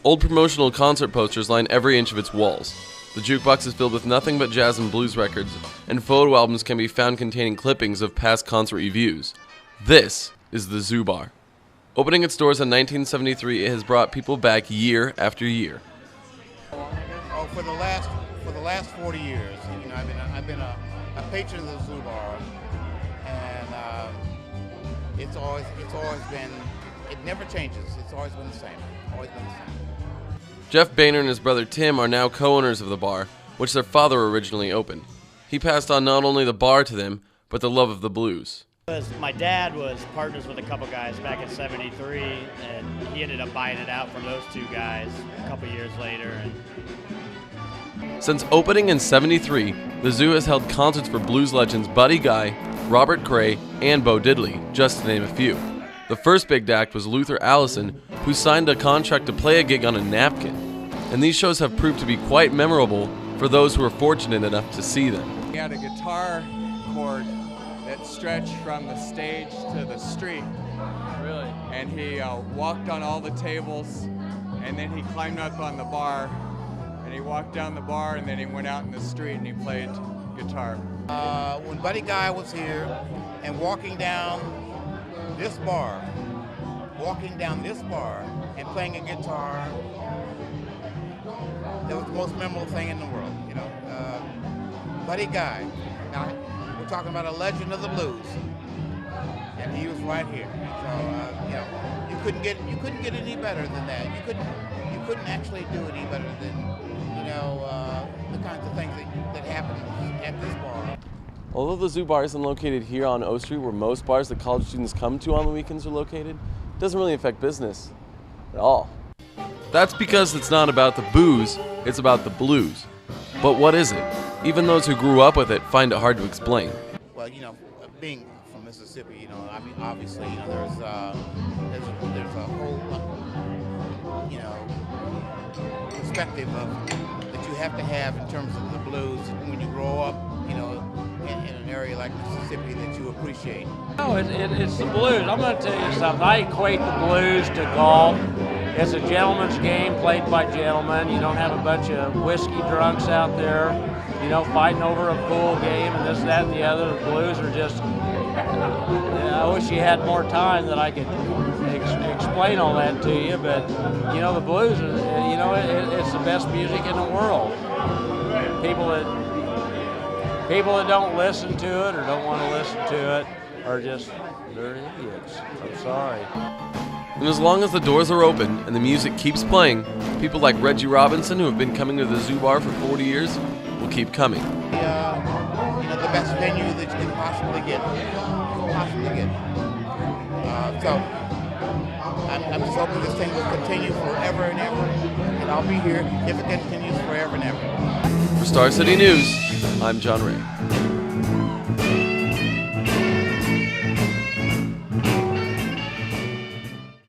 Old promotional concert posters line every inch of its walls. The jukebox is filled with nothing but jazz and blues records, and photo albums can be found containing clippings of past concert reviews. This is the Zoo Bar. Opening its doors in 1973, it has brought people back year after year. Oh, for the last 40 years, you know, I've been a patron of the Zoo Bar, and it's always been. It never changes. It's always been the same. Always been the same. Jeff Boehner and his brother Tim are now co-owners of the bar, which their father originally opened. He passed on not only the bar to them, but the love of the blues. My dad was partners with a couple guys back in '73, and he ended up buying it out from those two guys a couple years later. Since opening in '73, the zoo has held concerts for blues legends Buddy Guy, Robert Cray, and Bo Diddley, just to name a few. The first big act was Luther Allison, who signed a contract to play a gig on a napkin, and these shows have proved to be quite memorable for those who were fortunate enough to see them. He had a guitar cord that stretched from the stage to the street. Really? And he walked on all the tables, and then he climbed up on the bar, and he walked down the bar, and then he went out in the street and he played guitar. When Buddy Guy was here and walking down this bar and playing a guitar, that was the most memorable thing in the world, you know. Buddy Guy. Now, we're talking about a legend of the blues, and he was right here. So, you know, you couldn't get any better than that. You couldn't actually do any better than, you know, the kinds of things that happen at this bar. Although the Zoo Bar isn't located here on O Street, where most bars that college students come to on the weekends are located, it doesn't really affect business at all. That's because it's not about the booze, it's about the blues. But what is it? Even those who grew up with it find it hard to explain. Well, you know, being from Mississippi, you know, I mean, obviously, you know, there's a whole, you know, perspective that you have to have in terms of the blues when you grow up, you know, in an area like Mississippi that you appreciate. No, it's the blues. I'm going to tell you something. I equate the blues to golf. It's a gentleman's game played by gentlemen. You don't have a bunch of whiskey drunks out there, you know, fighting over a pool game and this, that, and the other. The blues are just, I wish you had more time that I could explain all that to you, but, you know, the blues, you know, it's the best music in the world. People that don't listen to it or don't want to listen to it are just, they're idiots. I'm sorry. And as long as the doors are open and the music keeps playing, people like Reggie Robinson, who have been coming to the Zoo Bar for 40 years, will keep coming. You know, the best venue that you can possibly get. So I'm just hoping this thing will continue forever and ever, and I'll be here if it continues forever and ever. For Star City News, I'm John Ray.